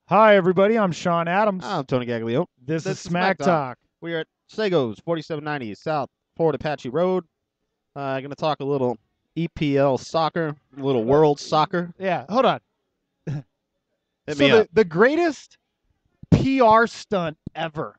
Hi, everybody. I'm Shawn Adams. I'm Tony Gaglione. This is Smack Smacktalk. We are at Sego's 4790 South Fort Apache Road. Going to talk a little EPL soccer, a little world soccer. Yeah, hold on. Hit So me up. the greatest PR stunt ever.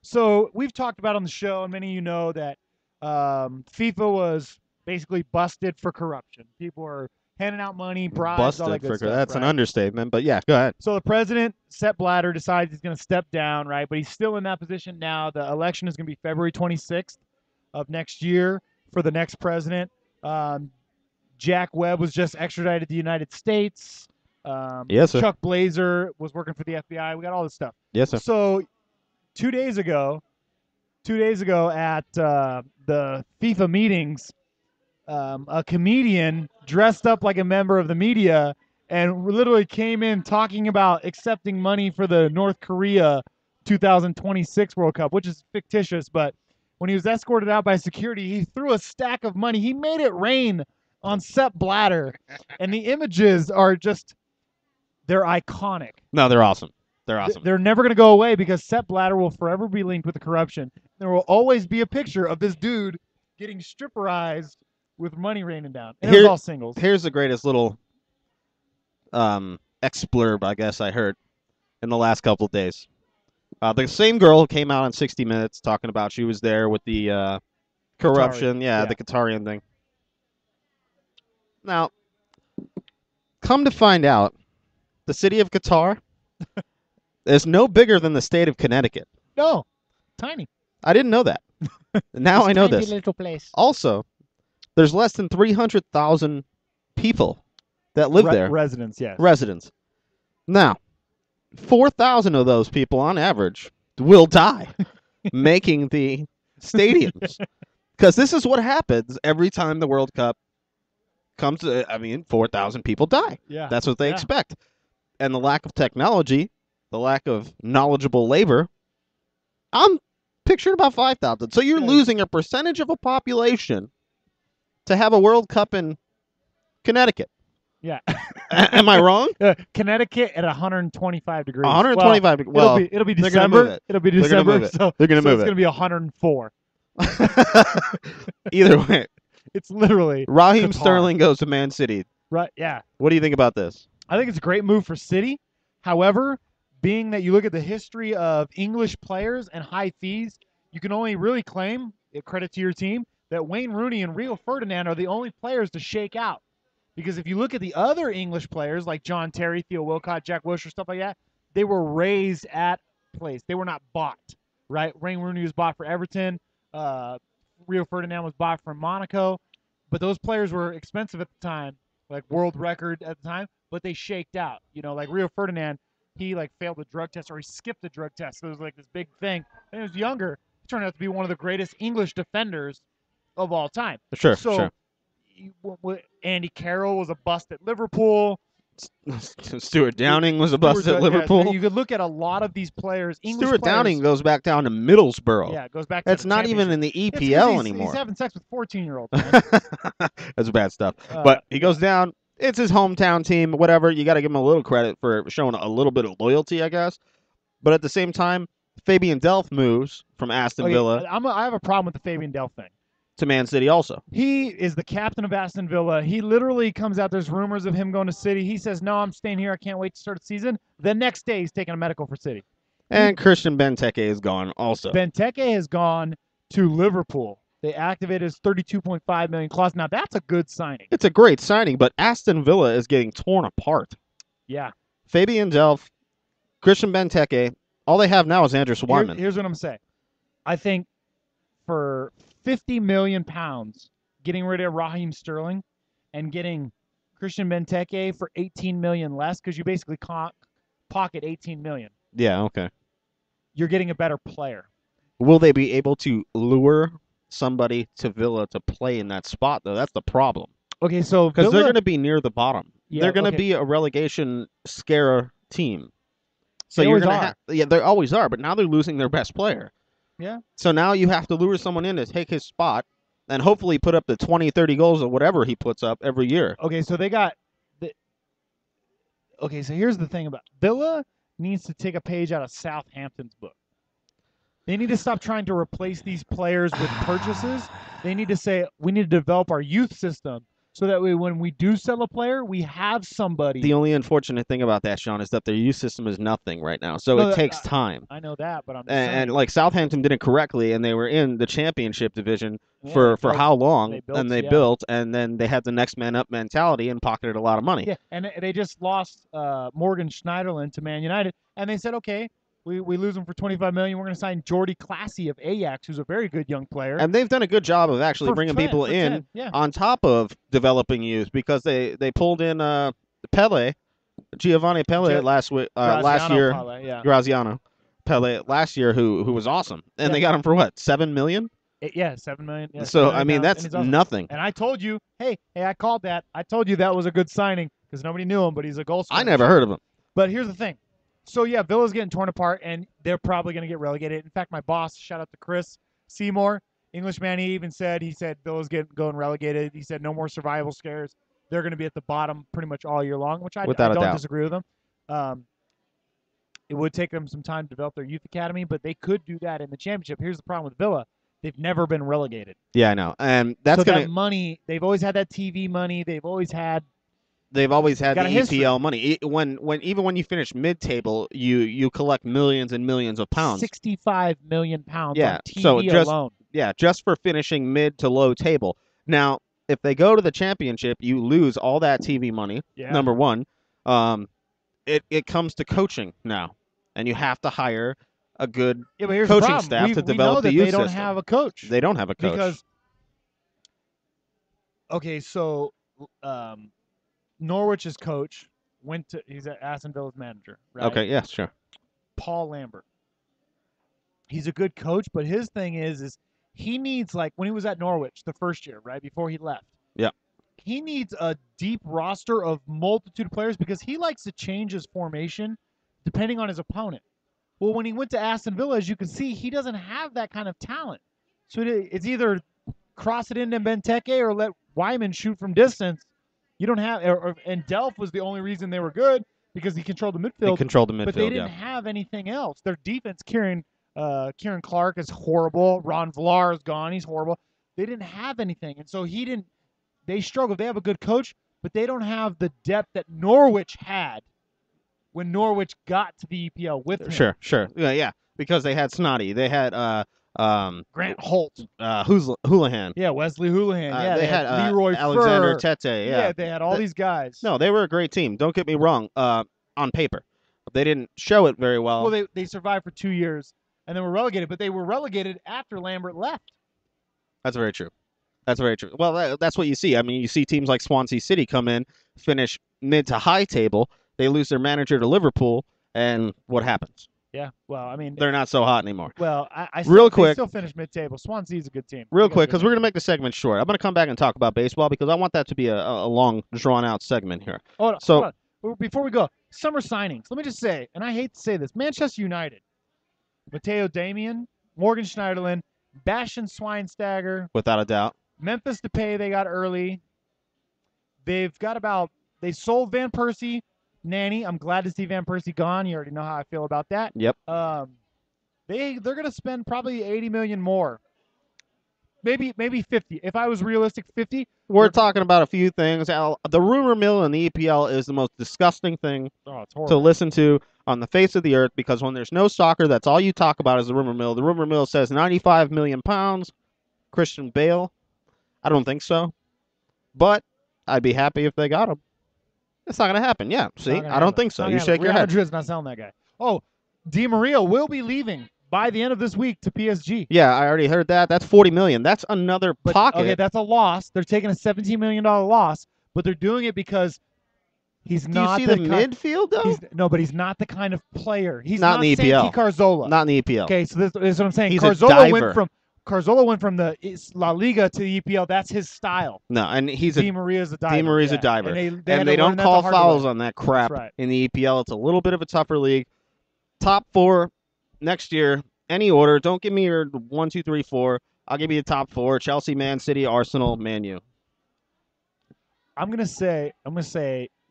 So we've talked about on the show, and many of you know that FIFA was basically busted for corruption. People are handing out money, bribes, all that Busted good for stuff. that's an right? understatement, but yeah, go ahead. So the president, Sepp Blatter, decides he's going to step down, right? But he's still in that position now. The election is going to be February 26th of next year for the next president. Jack Webb was just extradited to the United States. Yes, sir. Chuck Blazer was working for the FBI. We got all this stuff. Yes, sir. So 2 days ago at the FIFA meetings, a comedian dressed up like a member of the media and literally came in talking about accepting money for the North Korea 2026 World Cup, which is fictitious. But when he was escorted out by security, he threw a stack of money. He made it rain on Sepp Blatter. And the images are just, they're iconic. No, they're awesome. They're awesome. They're never going to go away because Sepp Blatter will forever be linked with the corruption. There will always be a picture of this dude getting stripperized with money raining down. And it was all singles. Here's the greatest little explurb, I guess, I heard in the last couple of days. The same girl came out on 60 Minutes talking about she was there with the corruption. Qatari. The Qatarian thing. Now, come to find out, the city of Qatar is no bigger than the state of Connecticut. No, tiny. I didn't know that. Now I know this. Little place. Also, there's less than 300,000 people that live there. Residents, yes. Residents. Now, 4,000 of those people on average will die making the stadiums. Because this is what happens every time the World Cup comes. 4,000 people die. Yeah. That's what they expect. And the lack of technology, the lack of knowledgeable labor, I'm picturing about 5,000. So you're losing a percentage of a population to have a World Cup in Connecticut. Yeah. Am I wrong? Connecticut at 125 degrees. 125 degrees. Well, it'll be they're December. gonna move it. It'll be They're gonna December. move it. So They're going to move it's it. going to be 104. Either way, It's literally Raheem Qatar. Sterling goes to Man City. Right, yeah. What do you think about this? I think it's a great move for City. However, being that you look at the history of English players and high fees, you can only really claim, credit to your team, that Wayne Rooney and Rio Ferdinand are the only players to shake out. Because if you look at the other English players like John Terry, Theo Wilcott, Jack Wilshere, stuff like that, they were raised at place. They were not bought, right? Wayne Rooney was bought for Everton. Rio Ferdinand was bought from Monaco. But those players were expensive at the time, like world record at the time, but they shaked out. You know, like Rio Ferdinand, he failed the drug test or he skipped the drug test. So it was this big thing. And he was younger. He turned out to be one of the greatest English defenders of all time. Sure. Andy Carroll was a bust at Liverpool. Stuart Downing was a bust at Liverpool. You could look at a lot of these players. Stuart Downing goes back down to Middlesbrough. Yeah, it goes back. That's not even in the EPL anymore. He's having sex with 14-year-olds. That's bad stuff. But he goes down. It's his hometown team. Whatever. You got to give him a little credit for showing a little bit of loyalty, I guess. But at the same time, Fabian Delph moves from Aston Villa. I have a problem with the Fabian Delph thing. To Man City also. He is the captain of Aston Villa. He literally comes out. There's rumors of him going to City. He says, no, I'm staying here. I can't wait to start the season. The next day, he's taking a medical for City. And Christian Benteke is gone also. Benteke has gone to Liverpool. They activated his $32.5 million clause. Now, that's a good signing. It's a great signing, but Aston Villa is getting torn apart. Yeah. Fabian Delph, Christian Benteke, all they have now is Andreas Wyman. Here's what I'm saying. I think for £50 million getting rid of Raheem Sterling and getting Christian Benteke for $18 million less, because you basically pocket $18 million. Yeah, okay. You're getting a better player. Will they be able to lure somebody to Villa to play in that spot, though? That's the problem. Okay, so because they're going to be near the bottom. Yeah, they're going to be a relegation scare team. So they you're going to yeah, they always are, but now they're losing their best player. Yeah. So now you have to lure someone in to take his spot and hopefully put up the 20, 30 goals or whatever he puts up every year. Okay, so they got okay, so here's the thing about Villa needs to take a page out of Southampton's book. They need to stop trying to replace these players with purchases. They need to say, we need to develop our youth system so that way when we do sell a player, we have somebody. The only unfortunate thing about that, Sean, is that their youth system is nothing right now. So it takes time. I know that, but I'm just and saying. like Southampton did it correctly, and they were in the championship division Yeah, for they built- how long? they built, Built, and then they had the next man up mentality and pocketed a lot of money. Yeah, and they just lost Morgan Schneiderlin to Man United, and they said, okay, we lose him for $25 million. We're going to sign Jordy Classy of Ajax, who's a very good young player. And they've done a good job of actually bringing people in on top of developing youth, because they pulled in Giovanni Pele last year. Pele, yeah. Graziano Pele last year, who was awesome, and they got him for what, $7 million? Yeah, $7 million. Yeah, so I mean, that's awesome. nothing. And I told you, hey, I called that. I told you that was a good signing because nobody knew him, but he's a goal scorer. I never heard of him. But here's the thing. So, yeah, Villa's getting torn apart, and they're probably going to get relegated. In fact, my boss, shout out to Chris Seymour, Englishman, he said Villa's going relegated. He said no more survival scares. They're going to be at the bottom pretty much all year long, which I don't disagree with them. It would take them some time to develop their youth academy, but they could do that in the championship. Here's the problem with Villa. They've never been relegated. Yeah, I know. And that's that money, they've always had that TV money. They've always had the EPL money. Even when you finish mid-table, you collect millions and millions of pounds. 65 million pounds on TV alone. Yeah, just for finishing mid to low table. Now, if they go to the championship, you lose all that TV money. Yeah. Number one, it comes to coaching now, and you have to hire a good coaching staff to develop the youth system. They don't have a coach. They don't have a coach because so Norwich's coach he's at Aston Villa's manager, right? Okay, yeah, sure. Paul Lambert. He's a good coach, but his thing is he needs, like when he was at Norwich the first year, right before he left. Yeah. He needs a deep roster of multitude of players because he likes to change his formation depending on his opponent. Well, when he went to Aston Villa, as you can see, he doesn't have that kind of talent. So it's either cross it into Benteke or let Wyman shoot from distance. You don't have, and Delph was the only reason they were good because he controlled the midfield. But they didn't have anything else. Their defense, Kieran Clark is horrible. Ron Vlaar is gone. He's horrible. They didn't have anything, and so they struggled. They have a good coach, but they don't have the depth that Norwich had when Norwich got to the EPL with him. Sure. Yeah, because they had Snoddy. They had Grant Holt. Houlihan. Yeah, Wesley Houlihan. Yeah, they had Leroy Alexander Fur. Tete. Yeah, they had all these guys. No, they were a great team. Don't get me wrong. On paper, they didn't show it very well. Well, they survived for 2 years and then were relegated, but they were relegated after Lambert left. That's very true. Well, that's what you see. I mean, you see teams like Swansea City come in, finish mid to high table. They lose their manager to Liverpool, and what happens? Yeah, well, I mean, they're not so hot anymore. Well, they still finished mid-table. Swansea's a good team. Real quick, because we're going to make the segment short. I'm going to come back and talk about baseball because I want that to be a long, drawn-out segment here. Hold on. Before we go, summer signings. Let me just say, and I hate to say this, Manchester United, Matteo Damian, Morgan Schneiderlin, Bastian Schweinsteiger. Without a doubt. Memphis Depay they got early. They sold Van Persie. Nanny, I'm glad to see Van Persie gone. You already know how I feel about that. Yep. They're going to spend probably $80 million more. Maybe 50. If I was realistic, 50. We're talking about a few things. The rumor mill in the EPL is the most disgusting thing to listen to on the face of the earth because when there's no soccer, that's all you talk about is the rumor mill. The rumor mill says 95 million pounds. Christian Bale. I don't think so. But I'd be happy if they got him. It's not going to happen. Yeah, see? I don't think so. You shake your head. Real Madrid's not selling that guy. Oh, Di Maria will be leaving by the end of this week to PSG. Yeah, I already heard that. That's $40 million. That's another pocket. Okay, that's a loss. They're taking a $17 million loss, but they're doing it because he's not. Do you see the midfield, though? No, but he's not the kind of player. He's not in the EPL. Santi Cazorla. Not in the EPL. Okay, so this is what I'm saying. He's a diver. Cazorla went from the La Liga to the EPL. That's his style. No, and Di Maria's a diver. Di Maria's a diver. And they don't call fouls on that crap in the EPL. It's a little bit of a tougher league. Top 4 next year, any order. Don't give me your 1, 2, 3, 4. I'll give you the top 4. Chelsea, Man City, Arsenal, Man U. I'm gonna say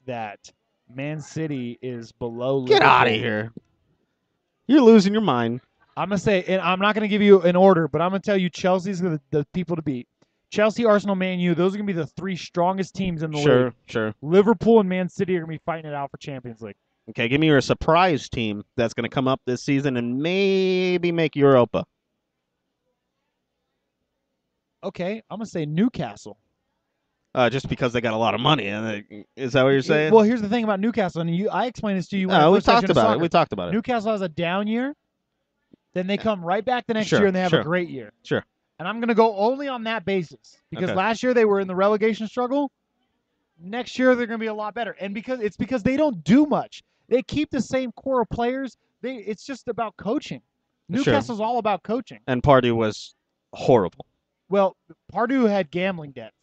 that Man City is below Get Liverpool. out of here. You're losing your mind. I'm going to say, and I'm not going to give you an order, but I'm going to tell you Chelsea's the people to beat. Chelsea, Arsenal, Man U, those are going to be the 3 strongest teams in the league. Sure. Liverpool and Man City are going to be fighting it out for Champions League. Okay, give me your surprise team that's going to come up this season and maybe make Europa. Okay, I'm going to say Newcastle. Just because they got a lot of money. Is that what you're saying? Well, here's the thing about Newcastle, and I explained this to you. No, we talked about it. We talked about it. Newcastle has a down year, then they come right back the next year, and they have a great year. Sure. And I'm going to go only on that basis because last year they were in the relegation struggle. Next year they're going to be a lot better, and because they don't do much. They keep the same core of players. It's just about coaching. Newcastle's all about coaching. And Pardew was horrible. Well, Pardew had gambling debts.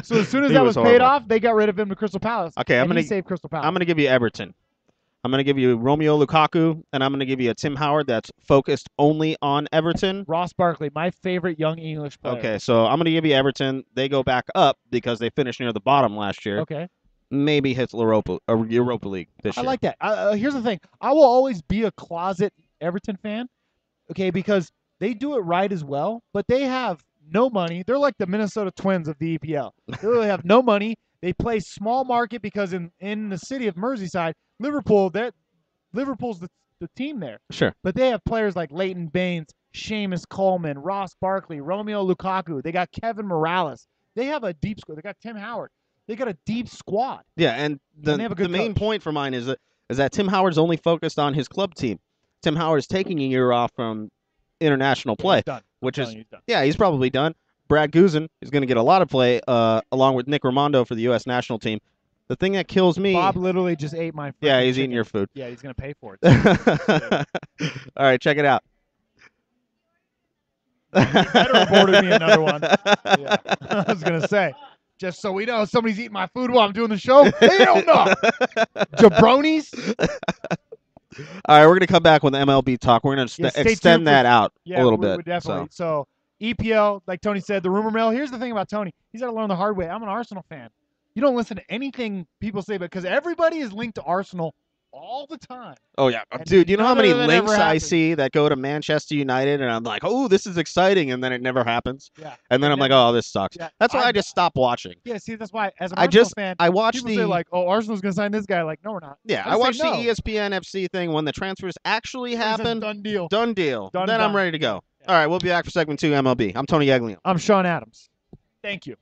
So as soon as that was paid off, they got rid of him to Crystal Palace. Okay, I'm going to save Crystal Palace. I'm going to give you Everton. I'm going to give you Romeo Lukaku, and I'm going to give you a Tim Howard that's focused only on Everton. Ross Barkley, my favorite young English player. Okay, so I'm going to give you Everton. They go back up because they finished near the bottom last year. Okay. Maybe hits Europa League this year. I like that. Here's the thing. I will always be a closet Everton fan, okay, because they do it right as well, but they have no money. They're like the Minnesota Twins of the EPL. They really have no money. They play small market because in the city of Merseyside, Liverpool's the team there. Sure. But they have players like Leighton Baines, Seamus Coleman, Ross Barkley, Romeo Lukaku. They got Kevin Morales. They have a deep squad. They got Tim Howard. They got a deep squad. Yeah, and the main point for mine is that Tim Howard's only focused on his club team. Tim Howard's taking a year off from international play, he's done. He's probably done. Brad Guzan is going to get a lot of play along with Nick Raimondo for the U.S. national team. The thing that kills me... Bob literally just ate my food. Yeah, he's eating your food. Yeah, he's going to pay for it. All right, check it out. You better have ordered me another one. Yeah. I was going to say, just so we know, somebody's eating my food while I'm doing the show. Hell no! Jabronis. All right, we're going to come back with MLB talk. We're going to extend that out a little bit. Definitely. So EPL, like Tony said, the rumor mill. Here's the thing about Tony. He's got to learn the hard way. I'm an Arsenal fan. You don't listen to anything people say, because everybody is linked to Arsenal all the time. Oh, yeah. Dude, you know how many links I see that go to Manchester United, and I'm like, oh, this is exciting, and then it never happens. Yeah. And then I'm like, oh, this sucks. Yeah. That's why I just stopped watching. Yeah, see, that's why, as an Arsenal fan, I watched people say, like, oh, Arsenal's going to sign this guy. Like, no, we're not. Yeah, I watched the ESPN FC thing when the transfers actually happened. Done deal. Done deal. Then I'm ready to go. All right, we'll be back for segment 2 MLB. I'm Tony Gaglione. I'm Shawn Adams. Thank you.